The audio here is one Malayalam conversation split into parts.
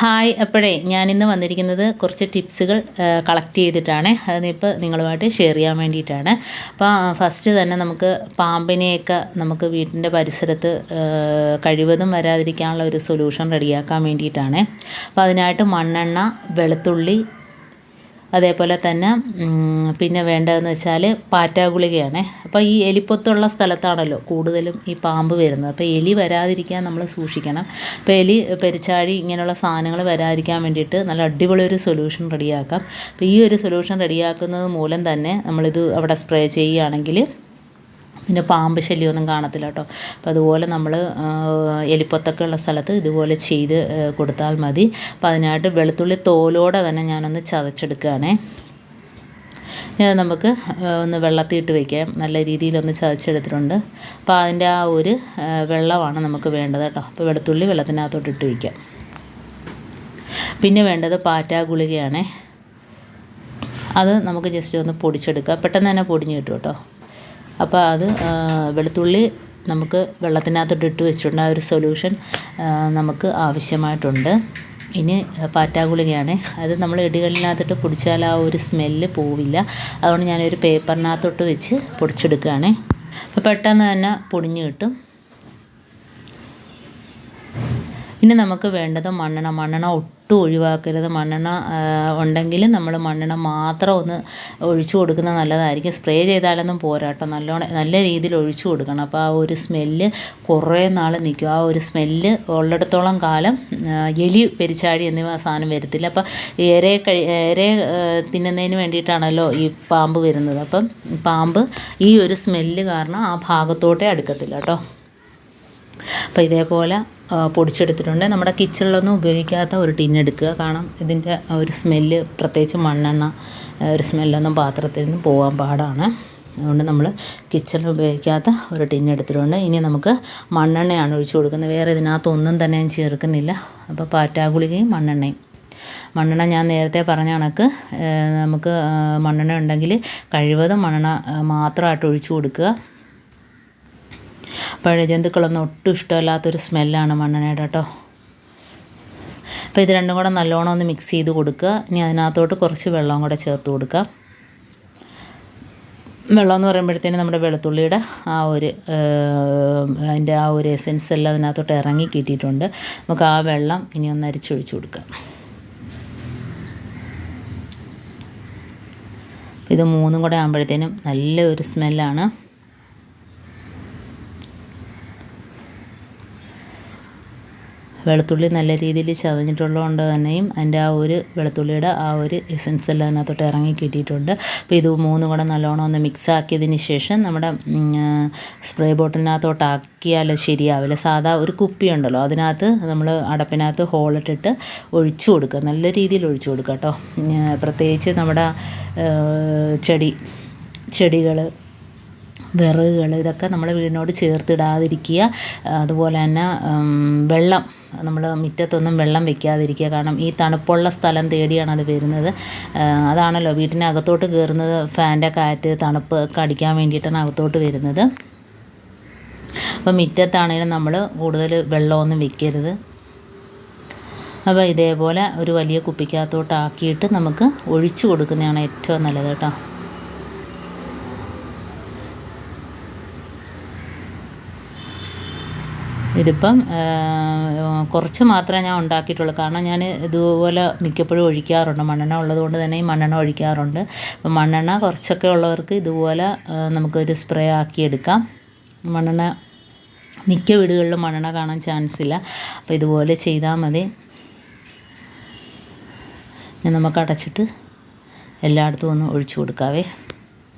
ഹായ്. അപ്പോഴേ ഞാനിന്ന് വന്നിരിക്കുന്നത് കുറച്ച് ടിപ്സുകൾ കളക്ട് ചെയ്തിട്ടാണ്. അതിപ്പോൾ നിങ്ങളുമായിട്ട് ഷെയർ ചെയ്യാൻ വേണ്ടിയിട്ടാണ്. അപ്പോൾ ഫസ്റ്റ് തന്നെ നമുക്ക് പാമ്പിനെയൊക്കെ നമുക്ക് വീട്ടിൻ്റെ പരിസരത്ത് കഴിവതും വരാതിരിക്കാനുള്ള ഒരു സൊല്യൂഷൻ റെഡിയാക്കാൻ വേണ്ടിയിട്ടാണ്. അപ്പോൾ അതിനായിട്ട് മണ്ണെണ്ണ, വെളുത്തുള്ളി, അതേപോലെ തന്നെ പിന്നെ വേണ്ടതെന്ന് വെച്ചാൽ പാറ്റാ ഗുളികയാണ്. അപ്പോൾ ഈ എലിപ്പൊത്തുള്ള സ്ഥലത്താണല്ലോ കൂടുതലും ഈ പാമ്പ് വരുന്നത്. അപ്പോൾ എലി വരാതിരിക്കാൻ നമ്മൾ സൂക്ഷിക്കണം. അപ്പോൾ എലി, പെരിച്ചാഴി ഇങ്ങനെയുള്ള സാധനങ്ങൾ വരാതിരിക്കാൻ വേണ്ടിയിട്ട് നല്ല അടിപൊളി ഒരു സൊല്യൂഷൻ റെഡിയാക്കാം. അപ്പോൾ ഈ ഒരു സൊല്യൂഷൻ റെഡിയാക്കുന്നത് മൂലം തന്നെ നമ്മളിത് അവിടെ സ്പ്രേ ചെയ്യുകയാണെങ്കിൽ പിന്നെ പാമ്പ് ശല്യമൊന്നും കാണത്തില്ല കേട്ടോ. അപ്പോൾ അതുപോലെ നമ്മൾ എലിപ്പൊത്തൊക്കെ ഉള്ള സ്ഥലത്ത് ഇതുപോലെ ചെയ്ത് കൊടുത്താൽ മതി. അപ്പോൾ അതിനായിട്ട് വെളുത്തുള്ളി തോലോടെ തന്നെ ഞാനൊന്ന് ചതച്ചെടുക്കുകയാണേ. നമുക്ക് ഒന്ന് വെള്ളത്തിയിട്ട് വയ്ക്കാം. നല്ല രീതിയിലൊന്ന് ചതച്ചെടുത്തിട്ടുണ്ട്. അപ്പോൾ അതിൻ്റെ ആ ഒരു വെള്ളമാണ് നമുക്ക് വേണ്ടത് കേട്ടോ. അപ്പോൾ വെളുത്തുള്ളി വെള്ളത്തിനകത്തോട്ട് ഇട്ട് വയ്ക്കാം. പിന്നെ വേണ്ടത് പാറ്റാ ഗുളികയാണേ. അത് നമുക്ക് ജസ്റ്റ് ഒന്ന് പൊടിച്ചെടുക്കാം. പെട്ടെന്ന് തന്നെ പൊടിഞ്ഞ് കിട്ടും കേട്ടോ. അപ്പോൾ അത് വെളുത്തുള്ളി നമുക്ക് വെള്ളത്തിനകത്തോട്ട് ഇട്ട് വെച്ചിട്ടുണ്ട്. ആ ഒരു സൊല്യൂഷൻ നമുക്ക് ആവശ്യമായിട്ടുണ്ട്. ഇനി പാറ്റാ ഗുളികയാണ്. അത് നമ്മൾ ഇടികളിനകത്തോട്ട് പൊടിച്ചാൽ ആ ഒരു സ്മെല്ല് പോവില്ല. അതുകൊണ്ട് ഞാനൊരു പേപ്പറിനകത്തോട്ട് വെച്ച് പൊടിച്ചെടുക്കുകയാണ്. അപ്പോൾ പെട്ടെന്ന് തന്നെ പൊടിഞ്ഞ് കിട്ടും. ഇനി നമുക്ക് വേണ്ടത് മണ്ണെണ്ണ ഒട്ടും ഒഴിവാക്കരുത്. മണ്ണെണ്ണ ഉണ്ടെങ്കിൽ നമ്മൾ മണ്ണെണ്ണ മാത്രം ഒന്ന് ഒഴിച്ചു കൊടുക്കുന്നത് നല്ലതായിരിക്കും. സ്പ്രേ ചെയ്താലൊന്നും പോരാട്ടോ, നല്ല രീതിയിൽ ഒഴിച്ചു കൊടുക്കണം. അപ്പോൾ ആ ഒരു സ്മെല്ല് കുറേ നാൾ നിൽക്കും. ആ ഒരു സ്മെല്ല് ഉള്ളിടത്തോളം കാലം എലി, പെരിച്ചാഴി എന്നിവ സാധനം വരത്തില്ല. അപ്പോൾ ഇര തിന്നുന്നതിന് വേണ്ടിയിട്ടാണല്ലോ ഈ പാമ്പ് വരുന്നത്. അപ്പം പാമ്പ് ഈ ഒരു സ്മെല്ല് കാരണം ആ ഭാഗത്തോട്ടേ അടുക്കത്തില്ല കേട്ടോ. അപ്പോൾ ഇതേപോലെ പൊടിച്ചെടുത്തിട്ടുണ്ട്. നമ്മുടെ കിച്ചണിലൊന്നും ഉപയോഗിക്കാത്ത ഒരു ടിന്നെടുക്കുക. കാരണം ഇതിൻ്റെ ഒരു സ്മെല്ല്, പ്രത്യേകിച്ച് മണ്ണെണ്ണ ഒരു സ്മെല്ലൊന്നും പാത്രത്തിൽ നിന്ന് പോകാൻ പാടാണ്. അതുകൊണ്ട് നമ്മൾ കിച്ചണിൽ ഉപയോഗിക്കാത്ത ഒരു ടിന്നെടുത്തിട്ടുണ്ട്. ഇനി നമുക്ക് മണ്ണെണ്ണയാണ് ഒഴിച്ചു കൊടുക്കുന്നത്. വേറെ ഇതിനകത്തൊന്നും തന്നെ ഞാൻ ചേർക്കുന്നില്ല. അപ്പോൾ പാറ്റാ ഗുളികയും മണ്ണെണ്ണ ഞാൻ നേരത്തെ പറഞ്ഞ കണക്ക് നമുക്ക് മണ്ണെണ്ണ ഉണ്ടെങ്കിൽ കഴിവതും മണ്ണെണ്ണ മാത്രമായിട്ട് ഒഴിച്ചു കൊടുക്കുക. പഴജന്തുക്കളൊന്നും ഒട്ടും ഇഷ്ടമല്ലാത്തൊരു സ്മെല്ലാണ് മണ്ണെണ്ണയുടെ കേട്ടോ. അപ്പോൾ ഇത് രണ്ടും കൂടെ നല്ലോണം ഒന്ന് മിക്സ് ചെയ്ത് കൊടുക്കുക. ഇനി അതിനകത്തോട്ട് കുറച്ച് വെള്ളം കൂടെ ചേർത്ത് കൊടുക്കുക. വെള്ളം എന്ന് പറയുമ്പോഴത്തേനും നമ്മുടെ വെളുത്തുള്ളിയുടെ ആ ഒരു അതിൻ്റെ ആ ഒരു എസെൻസ് എല്ലാം അതിനകത്തോട്ട് ഇറങ്ങി കിട്ടിയിട്ടുണ്ട്. നമുക്ക് ആ വെള്ളം ഇനി ഒന്ന് അരിച്ചൊഴിച്ച് കൊടുക്കുക. ഇത് മൂന്നും കൂടെ ആകുമ്പോഴത്തേനും നല്ലൊരു സ്മെല്ലാണ്. വെളുത്തുള്ളി നല്ല രീതിയിൽ ചതഞ്ഞിട്ടുള്ളതുകൊണ്ട് തന്നെയും അതിൻ്റെ ആ ഒരു വെളുത്തുള്ളിയുടെ ആ ഒരു എസൻസ് എല്ലാം അതിനകത്തോട്ട് ഇറങ്ങി കിട്ടിയിട്ടുണ്ട്. അപ്പോൾ ഇത് മൂന്നും കൂടെ നല്ലോണം ഒന്ന് മിക്സ് ആക്കിയതിന് ശേഷം നമ്മുടെ സ്പ്രേ ബോട്ടിലിനകത്തോട്ട് ആക്കിയാൽ ശരിയാവില്ല. സാധാ ഒരു കുപ്പി ഉണ്ടല്ലോ, അതിനകത്ത് നമ്മൾ അടപ്പിനകത്ത് ഹോളിട്ടിട്ട് ഒഴിച്ചു കൊടുക്കുക. നല്ല രീതിയിൽ ഒഴിച്ചു കൊടുക്കുക കേട്ടോ. പ്രത്യേകിച്ച് നമ്മുടെ ചെടികൾ, വിറകുകൾ, ഇതൊക്കെ നമ്മൾ വീടിനോട് ചേർത്തിടാതിരിക്കുക. അതുപോലെ തന്നെ വെള്ളം, നമ്മൾ മുറ്റത്തൊന്നും വെള്ളം വെക്കാതിരിക്കുക. കാരണം ഈ തണുപ്പുള്ള സ്ഥലം തേടിയാണ് അത് വരുന്നത്. അതാണല്ലോ വീട്ടിനകത്തോട്ട് കയറുന്നത്. ഫാൻ്റെ കാറ്റ്, തണുപ്പ് ഒക്കെ അടിക്കാൻ വേണ്ടിയിട്ടാണ് അകത്തോട്ട് വരുന്നത്. അപ്പോൾ മുറ്റത്താണെങ്കിലും നമ്മൾ കൂടുതൽ വെള്ളമൊന്നും വെക്കരുത്. അപ്പോൾ ഇതേപോലെ ഒരു വലിയ കുപ്പിക്കകത്തോട്ട് ആക്കിയിട്ട് നമുക്ക് ഒഴിച്ചു കൊടുക്കുന്നതാണ് ഏറ്റവും നല്ലത് കേട്ടോ. ഇതിപ്പം കുറച്ച് മാത്രമേ ഞാൻ ഉണ്ടാക്കിയിട്ടുള്ളൂ. കാരണം ഞാൻ ഇതുപോലെ മിക്കപ്പോഴും ഒഴിക്കാറുണ്ട്. മണ്ണെണ്ണ ഉള്ളതുകൊണ്ട് തന്നെ ഈ മണ്ണെണ്ണ ഒഴിക്കാറുണ്ട്. അപ്പം മണ്ണെണ്ണ കുറച്ചൊക്കെ ഉള്ളവർക്ക് ഇതുപോലെ നമുക്കൊരു സ്പ്രേ ആക്കിയെടുക്കാം. മണ്ണെണ്ണ മിക്ക വീടുകളിലും മണ്ണെണ്ണ കാണാൻ ചാൻസ് ഇല്ല. അപ്പോൾ ഇതുപോലെ ചെയ്താൽ മതി. നമുക്ക് അടച്ചിട്ട് എല്ലായിടത്തും ഒന്ന് ഒഴിച്ചു കൊടുക്കാവേ.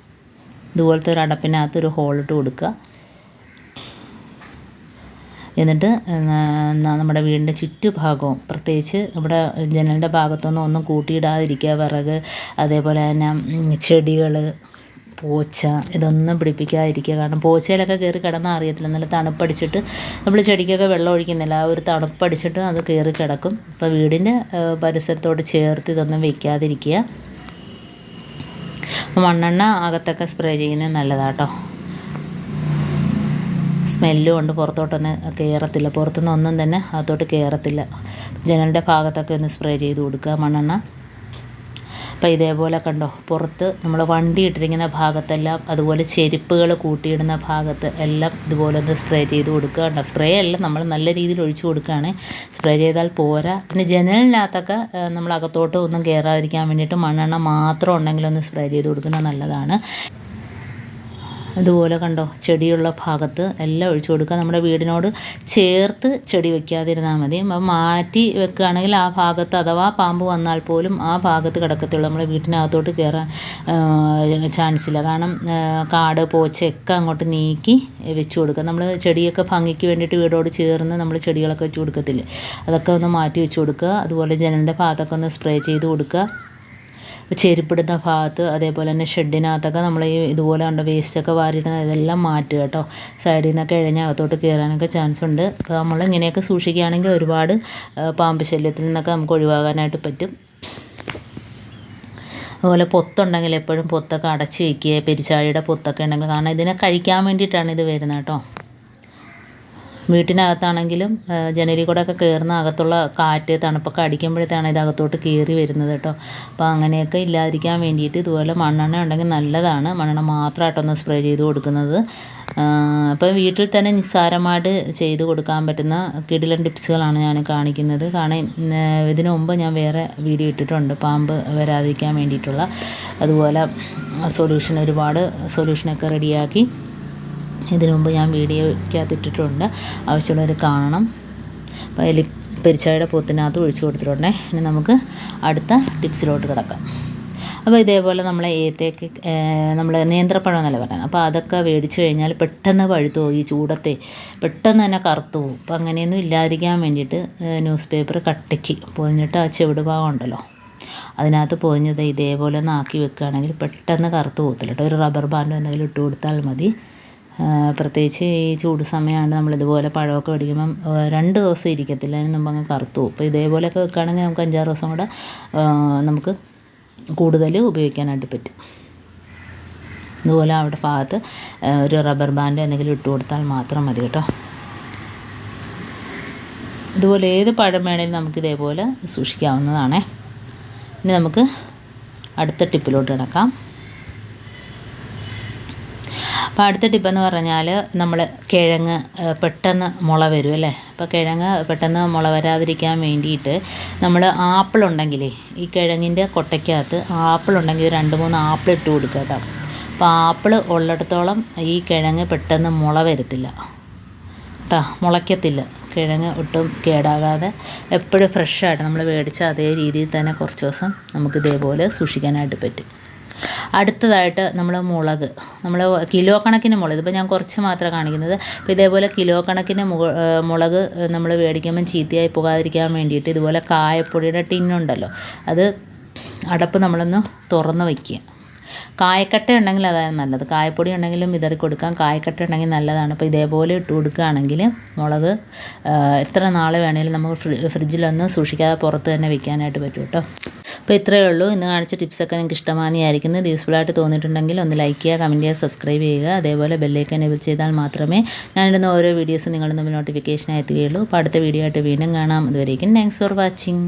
ഇതുപോലത്തെ ഒരു അടപ്പിനകത്ത് ഒരു ഹോളിട്ട് കൊടുക്കുക. എന്നിട്ട് നമ്മുടെ വീടിൻ്റെ ചുറ്റുഭാഗവും, പ്രത്യേകിച്ച് നമ്മുടെ ജനലിൻ്റെ ഭാഗത്തൊന്നും ഒന്നും കൂട്ടിയിടാതിരിക്കുക. വിറക്, അതേപോലെ തന്നെ ചെടികൾ, പോച്ച, ഇതൊന്നും പിടിപ്പിക്കാതിരിക്കുക. കാരണം പോച്ചയിലൊക്കെ കയറി കിടന്നാൽ അറിയത്തില്ല. നല്ല തണുപ്പടിച്ചിട്ട് നമ്മൾ ചെടിക്കൊക്കെ വെള്ളം ഒഴിക്കുന്നില്ല. ആ ഒരു തണുപ്പടിച്ചിട്ട് അത് കയറി കിടക്കും. അപ്പോൾ വീടിൻ്റെ പരിസരത്തോട് ചേർത്ത് ഇതൊന്നും വയ്ക്കാതിരിക്കുക. മണ്ണെണ്ണ അകത്തൊക്കെ സ്പ്രേ ചെയ്യുന്നത് നല്ലതാട്ടോ. സ്മെല്ലും കൊണ്ട് പുറത്തോട്ടൊന്നും കയറത്തില്ല, പുറത്തുനിന്ന് ഒന്നും തന്നെ അകത്തോട്ട് കയറത്തില്ല. ജനലിൻ്റെ ഭാഗത്തൊക്കെ ഒന്ന് സ്പ്രേ ചെയ്ത് കൊടുക്കുക മണ്ണെണ്ണ. അപ്പോൾ ഇതേപോലെ കണ്ടോ, പുറത്ത് നമ്മൾ വണ്ടി ഇട്ടിരിക്കുന്ന ഭാഗത്തെല്ലാം, അതുപോലെ ചെരുപ്പുകൾ കൂട്ടിയിടുന്ന ഭാഗത്ത് എല്ലാം ഇതുപോലെ ഒന്ന് സ്പ്രേ ചെയ്ത് കൊടുക്കുക. കണ്ടോ, സ്പ്രേ എല്ലാം നമ്മൾ നല്ല രീതിയിൽ ഒഴിച്ചു കൊടുക്കുകയാണ്. സ്പ്രേ ചെയ്താൽ പോരാ. പിന്നെ ജനലിനകത്തൊക്കെ നമ്മൾ അകത്തോട്ട് ഒന്നും കയറാതിരിക്കാൻ വേണ്ടിയിട്ട് മണ്ണെണ്ണ മാത്രം ഉണ്ടെങ്കിൽ ഒന്ന് സ്പ്രേ ചെയ്ത് കൊടുക്കുന്നത് നല്ലതാണ്. ഇതുപോലെ കണ്ടോ, ചെടിയുള്ള ഭാഗത്ത് എല്ലാം ഒഴിച്ചു കൊടുക്കുക. നമ്മുടെ വീടിനോട് ചേർത്ത് ചെടി വയ്ക്കാതിരുന്നാൽ മതി. മാറ്റി വെക്കുകയാണെങ്കിൽ ആ ഭാഗത്ത് അഥവാ പാമ്പ് വന്നാൽ പോലും ആ ഭാഗത്ത് കിടക്കത്തുള്ളൂ. നമ്മുടെ വീട്ടിനകത്തോട്ട് കയറാൻ ചാൻസ് ഇല്ല. കാരണം കാട് പോച്ചയൊക്കെ അങ്ങോട്ട് നീക്കി വെച്ച് കൊടുക്കുക. നമ്മൾ ചെടിയൊക്കെ ഭംഗിക്ക് വേണ്ടിയിട്ട് വീടോട് ചേർന്ന് നമ്മൾ ചെടികളൊക്കെ വെച്ച് കൊടുക്കത്തില്ലേ, അതൊക്കെ ഒന്ന് മാറ്റി വെച്ച് കൊടുക്കുക. അതുപോലെ ജനലിൻ്റെ ഭാഗത്തൊക്കെ ഒന്ന് സ്പ്രേ ചെയ്ത് കൊടുക്കുക. ചെരുപ്പിടുന്ന ഭാഗത്ത്, അതേപോലെ തന്നെ ഷെഡിനകത്തൊക്കെ നമ്മൾ ഈ ഇതുപോലെ കണ്ട വേസ്റ്റൊക്കെ വാരിയിടുന്ന ഇതെല്ലാം മാറ്റുക കേട്ടോ. സൈഡിൽ നിന്നൊക്കെ ഇഴഞ്ഞകത്തോട്ട് കയറാനൊക്കെ ചാൻസ് ഉണ്ട്. അപ്പോൾ നമ്മൾ ഇങ്ങനെയൊക്കെ സൂക്ഷിക്കുകയാണെങ്കിൽ ഒരുപാട് പാമ്പ് ശല്യത്തിൽ നിന്നൊക്കെ നമുക്ക് ഒഴിവാകാനായിട്ട് പറ്റും. അതുപോലെ പൊത്തുണ്ടെങ്കിൽ എപ്പോഴും പൊത്തൊക്കെ അടച്ച് വയ്ക്കുക. പെരിച്ചാഴിയുടെ പൊത്തൊക്കെ ഉണ്ടെങ്കിൽ, കാരണം ഇതിനെ കഴിക്കാൻ വേണ്ടിയിട്ടാണ് ഇത് വരുന്നത് കേട്ടോ. വീട്ടിനകത്താണെങ്കിലും ജനലിൽ കൂടെ ഒക്കെ കയറുന്ന അകത്തുള്ള കാറ്റ് തണുപ്പൊക്കെ അടിക്കുമ്പോഴത്തേക്കാണ് ഇത് അകത്തോട്ട് കയറി വരുന്നത് കേട്ടോ. അപ്പോൾ അങ്ങനെയൊക്കെ ഇല്ലാതിരിക്കാൻ വേണ്ടിയിട്ട് ഇതുപോലെ മണ്ണെണ്ണ ഉണ്ടെങ്കിൽ നല്ലതാണ്. മണ്ണെണ്ണ മാത്രമായിട്ടൊന്ന് സ്പ്രേ ചെയ്ത് കൊടുക്കുന്നത്. അപ്പോൾ വീട്ടിൽ തന്നെ നിസ്സാരമായിട്ട് ചെയ്ത് കൊടുക്കാൻ പറ്റുന്ന കിടിലൻ ടിപ്സുകളാണ് ഞാൻ കാണിക്കുന്നത്. കാരണം ഇതിനു മുമ്പ് ഞാൻ വേറെ വീഡിയോ ഇട്ടിട്ടുണ്ട് പാമ്പ് വരാതിരിക്കാൻ വേണ്ടിയിട്ടുള്ള. അതുപോലെ ഒരുപാട് സൊല്യൂഷനൊക്കെ റെഡിയാക്കി ഇതിനു മുമ്പ് ഞാൻ വീഡിയോയ്ക്കകത്ത് ഇട്ടിട്ടുണ്ട്. ആവശ്യമുള്ളവർ കാണണം. അപ്പോൾ പെരിച്ചാഴിയുടെ പൊത്തിനകത്ത് ഒഴിച്ചു കൊടുത്തിട്ടുണ്ടേ. ഇനി നമുക്ക് അടുത്ത ടിപ്സിലോട്ട് കിടക്കാം. അപ്പോൾ ഇതേപോലെ നമ്മൾ ഏത്തയ്ക്ക് നമ്മൾ നേന്ത്രപ്പഴം എന്നല്ല പറയുന്നത്. അപ്പോൾ അതൊക്കെ മേടിച്ച് കഴിഞ്ഞാൽ പെട്ടെന്ന് പഴുത്തു പോകും. ഈ ചൂടത്തെ പെട്ടെന്ന് തന്നെ കറുത്തു പോകും. അപ്പോൾ അങ്ങനെയൊന്നും ഇല്ലാതിരിക്കാൻ വേണ്ടിയിട്ട് ന്യൂസ് പേപ്പർ കട്ടിക്ക് പൊതിഞ്ഞിട്ട് ആ ചെവിട് ഭാഗം ഉണ്ടല്ലോ, അതിനകത്ത് പൊതിഞ്ഞത് ഇതേപോലെ ഒന്ന് ആക്കി വെക്കുകയാണെങ്കിൽ പെട്ടെന്ന് കറുത്ത് പോകത്തില്ല കേട്ടോ. ഒരു റബ്ബർ ബാൻഡോ എന്തെങ്കിലും ഇട്ട് കൊടുത്താൽ മതി. പ്രത്യേകിച്ച് ഈ ചൂട് സമയമാണ്. നമ്മളിതുപോലെ പഴമൊക്കെ മേടിക്കുമ്പം 2 ദിവസം ഇരിക്കത്തില്ല, അതിന് മുമ്പ് അങ്ങ് കറുത്തു പോകും. അപ്പോൾ ഇതേപോലെയൊക്കെ വെക്കുകയാണെങ്കിൽ നമുക്ക് 5-6 ദിവസം കൂടെ നമുക്ക് കൂടുതൽ ഉപയോഗിക്കാനായിട്ട് പറ്റും. ഇതുപോലെ അവിടെ ഭാഗത്ത് ഒരു റബ്ബർ ബാൻഡോ എന്തെങ്കിലും ഇട്ട് കൊടുത്താൽ മാത്രം മതി കേട്ടോ. ഇതുപോലെ ഏത് പഴം വേണേലും നമുക്കിതേപോലെ സൂക്ഷിക്കാവുന്നതാണേ. ഇനി നമുക്ക് അടുത്ത ടിപ്പിലോട്ട് കിടക്കാം. അപ്പോൾ അടുത്ത ടിപ്പെന്ന് പറഞ്ഞാൽ നമ്മൾ കിഴങ്ങ് പെട്ടെന്ന് മുള വരും അല്ലേ. അപ്പോൾ കിഴങ്ങ് പെട്ടെന്ന് മുള വരാതിരിക്കാൻ വേണ്ടിയിട്ട് നമ്മൾ ആപ്പിളുണ്ടെങ്കിലേ ഈ കിഴങ്ങിൻ്റെ കൊട്ടയ്ക്കകത്ത് ആപ്പിളുണ്ടെങ്കിൽ 2-3 ആപ്പിൾ ഇട്ട് കൊടുക്കുക കേട്ടോ. അപ്പോൾ ആപ്പിൾ ഉള്ളിടത്തോളം ഈ കിഴങ്ങ് പെട്ടെന്ന് മുള വരത്തില്ല കേട്ടോ, മുളയ്ക്കത്തില്ല. കിഴങ്ങ് ഒട്ടും കേടാകാതെ എപ്പോഴും ഫ്രഷായിട്ട് നമ്മൾ മേടിച്ച അതേ രീതിയിൽ തന്നെ കുറച്ച് ദിവസം നമുക്ക് ഇതേപോലെ സൂക്ഷിക്കാനായിട്ട് പറ്റും. അടുത്തതായിട്ട് നമ്മൾ മുളക്, നമ്മൾ കിലോ കണക്കിന് മുളക്, ഇതിപ്പോൾ ഞാൻ കുറച്ച് മാത്രമേ കാണിക്കുന്നത്. അപ്പോൾ ഇതേപോലെ കിലോ കണക്കിന് മുളക് നമ്മൾ മേടിക്കുമ്പം ചീത്തയായി പോകാതിരിക്കാൻ വേണ്ടിയിട്ട് ഇതുപോലെ കായപ്പൊടിയുടെ ടിന്നുണ്ടല്ലോ, അത് അടപ്പ് നമ്മളൊന്ന് തുറന്ന് വയ്ക്കുക. കായക്കട്ട ഉണ്ടെങ്കിൽ അതാണ് നല്ലത്. കായപ്പൊടി ഉണ്ടെങ്കിലും വിതറി കൊടുക്കാം. കായക്കട്ട ഉണ്ടെങ്കിൽ നല്ലതാണ്. അപ്പോൾ ഇതേപോലെ ഇട്ട് കൊടുക്കുകയാണെങ്കിൽ മുളക് എത്ര നാൾ വേണമെങ്കിലും നമുക്ക് ഫ്രിഡ്ജിലൊന്നും സൂക്ഷിക്കാതെ പുറത്ത് തന്നെ വെക്കാനായിട്ട് പറ്റും കേട്ടോ. അപ്പോൾ ഇത്രയേ ഉള്ളൂ. ഇന്ന് കാണിച്ച ടിപ്സൊക്കെ നിങ്ങൾക്ക് ഇഷ്ടമായിരിക്കുന്നത്. യൂസ്ഫുള്ളായിട്ട് തോന്നിയിട്ടുണ്ടെങ്കിൽ ഒന്ന് ലൈക്ക് ചെയ്യുക, കമൻറ്റ് ചെയ്യുക, സബ്സ്ക്രൈബ് ചെയ്യുക. അതേപോലെ ബെല്ലൈക്കൻ എനേബിൾ ചെയ്താൽ മാത്രമേ ഞാനിടുന്ന ഓരോ വീഡിയോസും നിങ്ങളുടെ മുമ്പിൽ നോട്ടിഫിക്കേഷൻ എത്തുകയുള്ളൂ. അപ്പോൾ അടുത്ത വീഡിയോ ആയിട്ട് വീണ്ടും കാണാം. അതുവരേക്കും താങ്ക്സ് ഫോർ വാച്ചിങ്.